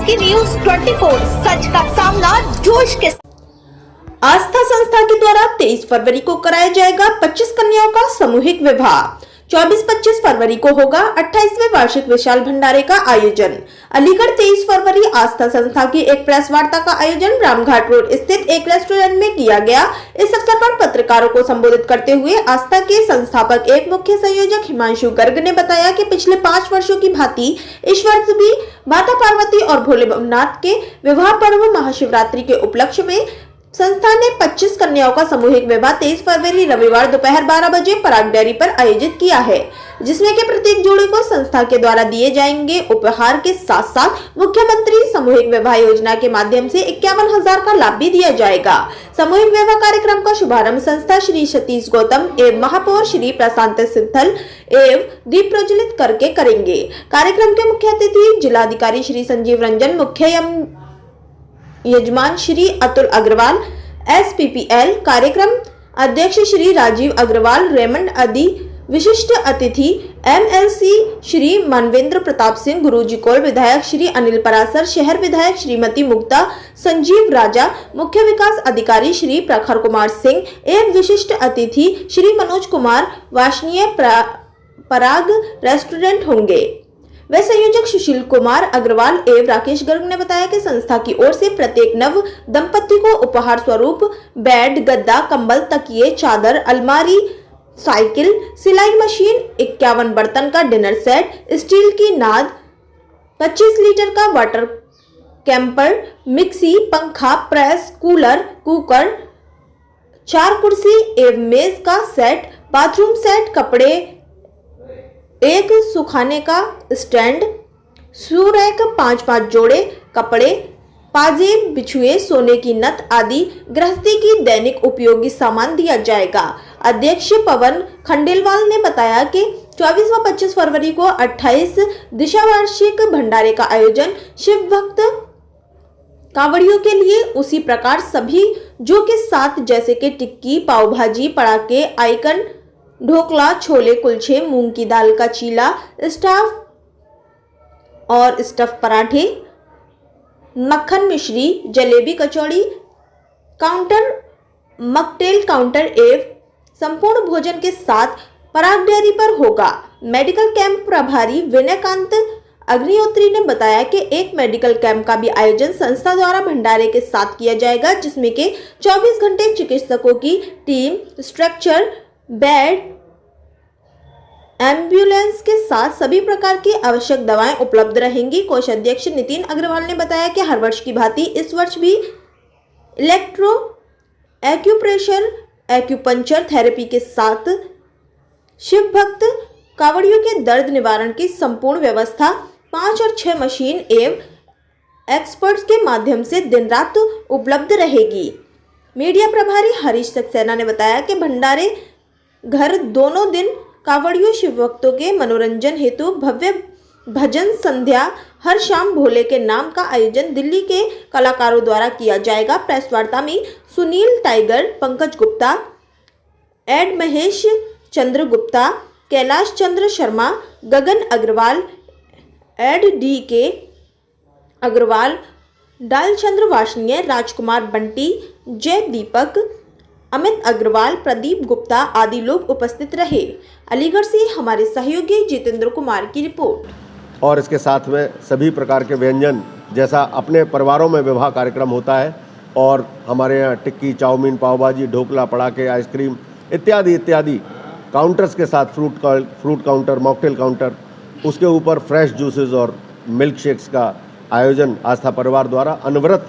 आपकी न्यूज 24 सच का सामना जोश के साथ। आस्था संस्था के द्वारा 23 फरवरी को कराया जाएगा 25 कन्याओं का सामूहिक विवाह। 24-25 फरवरी को होगा 28वें वार्षिक विशाल भंडारे का आयोजन। अलीगढ़ 23 फरवरी आस्था संस्था की एक प्रेस वार्ता का आयोजन रामघाट रोड स्थित एक रेस्टोरेंट में किया गया। इस अवसर पर पत्रकारों को संबोधित करते हुए आस्था के संस्थापक एक मुख्य संयोजक हिमांशु गर्ग ने बताया कि पिछले 5 वर्षों की भांति इस वर्ष भी माता पार्वती और भोलेनाथ के विवाह पर्व महाशिवरात्रि के उपलक्ष्य में संस्था ने 25 कन्याओं का सामूहिक विवाह 23 फरवरी रविवार दोपहर 12 बजे पराग डेयरी पर आयोजित किया है, जिसमें के प्रत्येक जोड़ी को संस्था के द्वारा दिए जाएंगे उपहार के साथ साथ मुख्यमंत्री सामूहिक विवाह योजना के माध्यम से 51,000 का लाभ भी दिया जाएगा। सामूहिक विवाह कार्यक्रम का शुभारंभ संस्था श्री सतीश गौतम एवं महापौर श्री प्रशांत सिद्धल एवं दीप प्रज्वलित करके करेंगे। कार्यक्रम के मुख्य अतिथि जिलाधिकारी श्री संजीव रंजन, मुख्य यजमान श्री अतुल अग्रवाल, SPPL कार्यक्रम अध्यक्ष श्री राजीव अग्रवाल, रेमंड आदि विशिष्ट अतिथि MLC श्री मानवेंद्र प्रताप सिंह, गुरुजी कौल, विधायक श्री अनिल परासर, शहर विधायक श्रीमती मुक्ता, संजीव राजा, मुख्य विकास अधिकारी श्री प्रखर कुमार सिंह एवं विशिष्ट अतिथि श्री मनोज कुमार वासनीय पराग रेस्टोरेंट होंगे। वे संयोजक सुशील कुमार अग्रवाल एवं राकेश गर्ग ने बताया कि संस्था की ओर से प्रत्येक नव दंपति को उपहार स्वरूप बेड, गद्दा, कंबल, तकिए, चादर, अलमारी, साइकिल, सिलाई मशीन, 51 बर्तन का डिनर सेट, स्टील की नाद, 25 लीटर का वाटर कैंपर, मिक्सी, पंखा, प्रेस, कूलर, कुकर, 4 कुर्सी एवं मेज का सेट, बाथरूम सेट, कपड़े, एक सुखाने का स्टैंड, शू रैक, 5-5 जोड़े कपड़े, पाजेब, बिछुए, सोने की नथ आदि गृहस्थी की दैनिक उपयोगी सामान दिया जाएगा। अध्यक्ष पवन खंडेलवाल ने बताया कि 24 व 25 फरवरी को 28 दिशा वार्षिक भंडारे का आयोजन शिव भक्त कांवड़ियों के लिए उसी प्रकार सभी जो के साथ जैसे कि टिक्की, पाव भाजी, पड़ाके, आइकन, ढोकला, छोले कुलचे, मूंग की दाल का चीला, स्टफ पराठे, मक्खन मिश्री, जलेबी, कचौड़ी, काउंटर, मकटेल काउंटर एवं संपूर्ण भोजन के साथ पराग डेयरी पर होगा। मेडिकल कैंप प्रभारी विनयकांत अग्निहोत्री ने बताया कि एक मेडिकल कैंप का भी आयोजन संस्था द्वारा भंडारे के साथ किया जाएगा, जिसमें के 24 घंटे चिकित्सकों की टीम, स्ट्रक्चर, बेड, एम्बुलेंस के साथ सभी प्रकार की आवश्यक दवाएं उपलब्ध रहेंगी। कोषाध्यक्ष नितिन अग्रवाल ने बताया कि हर वर्ष की भांति इस वर्ष भी इलेक्ट्रो एक्यूप्रेशर, एक्यूपंक्चर थेरेपी के साथ शिव भक्त कांवड़ियों के दर्द निवारण की संपूर्ण व्यवस्था 5 और 6 मशीन एवं एक्सपर्ट्स के माध्यम से दिन रात उपलब्ध रहेगी। मीडिया प्रभारी हरीश सक्सेना ने बताया कि भंडारे घर दोनों दिन कांवड़ियों शिव भक्तों के मनोरंजन हेतु भव्य भजन संध्या हर शाम भोले के नाम का आयोजन दिल्ली के कलाकारों द्वारा किया जाएगा। प्रेस वार्ता में सुनील टाइगर, पंकज गुप्ता, एड महेश चंद्र गुप्ता, कैलाश चंद्र शर्मा, गगन अग्रवाल, एड DK अग्रवाल, डालचंद्र वासनीय, राजकुमार बंटी, जय दीपक, अमित अग्रवाल, प्रदीप गुप्ता आदि लोग उपस्थित रहे। अलीगढ़ से हमारे सहयोगी जितेंद्र कुमार की रिपोर्ट। और इसके साथ में सभी प्रकार के व्यंजन जैसा अपने परिवारों में विवाह कार्यक्रम होता है, और हमारे यहाँ टिक्की, चाउमीन, पाव भाजी, ढोकला, पड़ाके, आइसक्रीम इत्यादि इत्यादि काउंटर्स के साथ फ्रूट काउंटर, मॉकटेल काउंटर, उसके ऊपर फ्रेश जूसेस और मिल्क शेक्स का आयोजन आस्था परिवार द्वारा अनवरत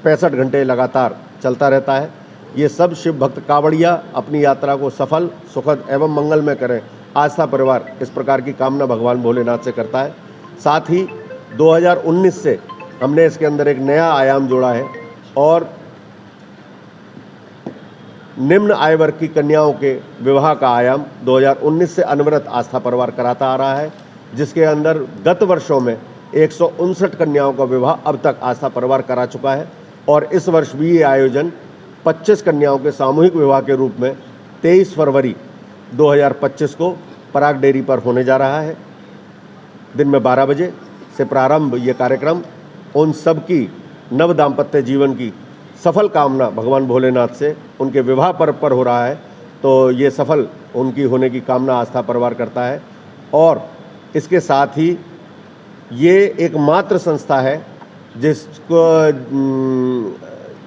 65 घंटे लगातार चलता रहता है। ये सब शिव भक्त कांवड़िया अपनी यात्रा को सफल, सुखद एवं मंगलमय करें, आस्था परिवार इस प्रकार की कामना भगवान भोलेनाथ से करता है। साथ ही 2019 से हमने इसके अंदर एक नया आयाम जोड़ा है और निम्न आय वर्ग की कन्याओं के विवाह का आयाम 2019 से अनवरत आस्था परिवार कराता आ रहा है, जिसके अंदर गत वर्षों में 159 कन्याओं का विवाह अब तक आस्था परिवार करा चुका है। और इस वर्ष भी ये आयोजन 25 कन्याओं के सामूहिक विवाह के रूप में 23 फरवरी 2025 को पराग डेयरी पर होने जा रहा है। दिन में 12 बजे से प्रारंभ ये कार्यक्रम उन सब की नव दाम्पत्य जीवन की सफल कामना भगवान भोलेनाथ से उनके विवाह पर्व पर हो रहा है। तो ये सफल उनकी होने की कामना आस्था परिवार करता है। और इसके साथ ही ये एकमात्र संस्था है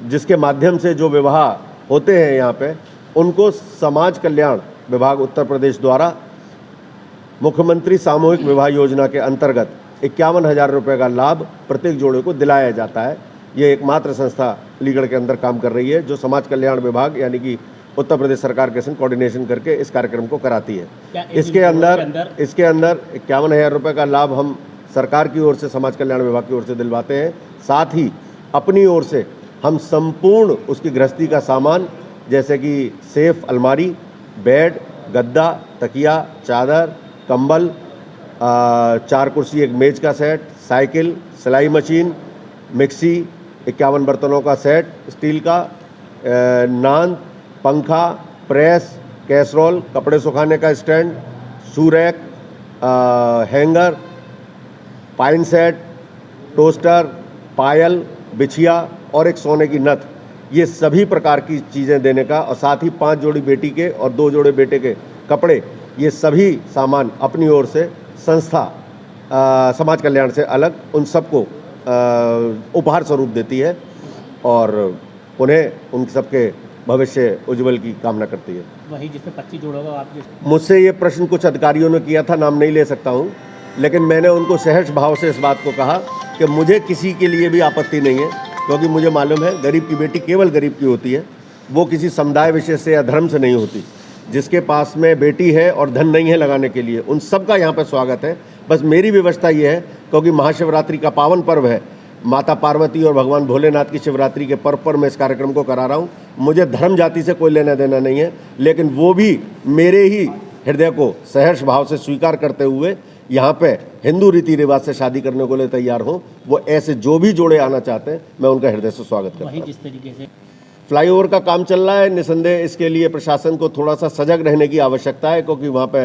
जिसके माध्यम से जो विवाह होते हैं यहाँ पे, उनको समाज कल्याण विभाग उत्तर प्रदेश द्वारा मुख्यमंत्री सामूहिक विवाह योजना के अंतर्गत 51,000 रुपये का लाभ प्रत्येक जोड़े को दिलाया जाता है। ये एकमात्र संस्था अलीगढ़ के अंदर काम कर रही है जो समाज कल्याण विभाग यानी कि उत्तर प्रदेश सरकार के संग कोऑर्डिनेशन करके इस कार्यक्रम को कराती है। इसके अंदर 51,000 रुपये का लाभ हम सरकार की ओर से समाज कल्याण विभाग की ओर से दिलवाते हैं। साथ ही अपनी ओर से हम संपूर्ण उसकी गृहस्थी का सामान जैसे कि सेफ, अलमारी, बेड, गद्दा, तकिया, चादर, कंबल, 4 कुर्सी, 1 मेज का सेट, साइकिल, सिलाई मशीन, मिक्सी, 51 बर्तनों का सेट स्टील का, नान, पंखा, प्रेस, कैसरोल, कपड़े सुखाने का stand, shoe rack, hanger, pine set, toaster, पायल, बिछिया और एक सोने की नथ, ये सभी प्रकार की चीज़ें देने का, और साथ ही 5 जोड़ी बेटी के और 2 जोड़े बेटे के कपड़े, ये सभी सामान अपनी ओर से संस्था समाज कल्याण से अलग उन सबको उपहार स्वरूप देती है और उन्हें उन सबके भविष्य उज्जवल की कामना करती है। वही जिसमें 25 जोड़ होगा आप मुझसे ये प्रश्न कुछ अधिकारियों ने किया था, नाम नहीं ले सकता हूँ, लेकिन मैंने उनको सहर्ष भाव से इस बात को कहा कि मुझे किसी के लिए भी आपत्ति नहीं है, क्योंकि मुझे मालूम है गरीब की बेटी केवल गरीब की होती है, वो किसी समुदाय विशेष से या धर्म से नहीं होती। जिसके पास में बेटी है और धन नहीं है लगाने के लिए, उन सब का यहाँ पर स्वागत है। बस मेरी व्यवस्था ये है, क्योंकि महाशिवरात्रि का पावन पर्व है, माता पार्वती और भगवान भोलेनाथ की शिवरात्रि के पर्व पर मैं इस कार्यक्रम को करा रहा हूँ। मुझे धर्म जाति से कोई लेना देना नहीं है, लेकिन वो भी मेरे ही हृदय को सहर्ष भाव से स्वीकार करते हुए यहाँ पे हिंदू रीति रिवाज से शादी करने को लिए तैयार हों। वो ऐसे जो भी जोड़े आना चाहते हैं, मैं उनका हृदय से स्वागत करता हूँ। जिस तरीके से फ्लाईओवर का काम चल रहा है, निसंदेह इसके लिए प्रशासन को थोड़ा सा सजग रहने की आवश्यकता है, क्योंकि वहाँ पे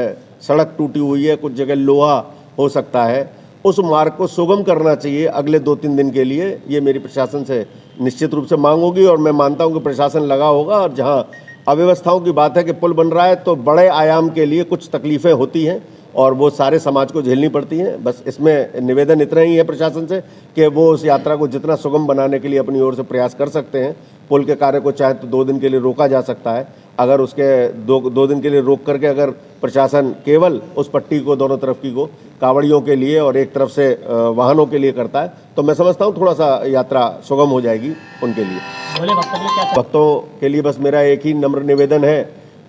सड़क टूटी हुई है, कुछ जगह लोहा हो सकता है। उस मार्ग को सुगम करना चाहिए अगले 2-3 दिन के लिए। ये मेरी प्रशासन से निश्चित रूप से मांग होगी और मैं मानता हूँ कि प्रशासन लगा होगा। और जहाँ अव्यवस्थाओं की बात है कि पुल बन रहा है, तो बड़े आयाम के लिए कुछ तकलीफ़ें होती हैं और वो सारे समाज को झेलनी पड़ती हैं। बस इसमें निवेदन इतना ही है प्रशासन से कि वो उस यात्रा को जितना सुगम बनाने के लिए अपनी ओर से प्रयास कर सकते हैं। पुल के कार्य को चाहे तो 2 दिन के लिए रोका जा सकता है। अगर उसके 2 दिन के लिए रोक करके अगर प्रशासन केवल उस पट्टी को दोनों तरफ की को कांवड़ियों के लिए और एक तरफ से वाहनों के लिए करता है, तो मैं समझता हूँ थोड़ा सा यात्रा सुगम हो जाएगी उनके लिए। भोले भक्तों के लिए क्या भक्तों के लिए बस मेरा एक ही नम्र निवेदन है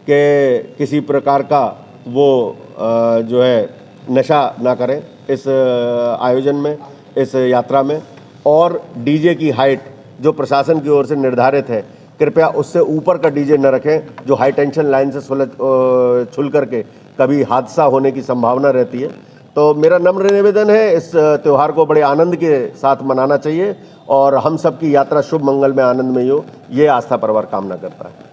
कि किसी प्रकार का वो जो है नशा ना करें इस आयोजन में, इस यात्रा में। और डीजे की हाइट जो प्रशासन की ओर से निर्धारित है, कृपया उससे ऊपर का डीजे न रखें, जो हाई टेंशन लाइन से छुल करके कभी हादसा होने की संभावना रहती है। तो मेरा नम्र निवेदन है, इस त्यौहार को बड़े आनंद के साथ मनाना चाहिए और हम सब की यात्रा शुभ मंगल में आनंदमयी हो, ये आस्था परिवार कामना करता है।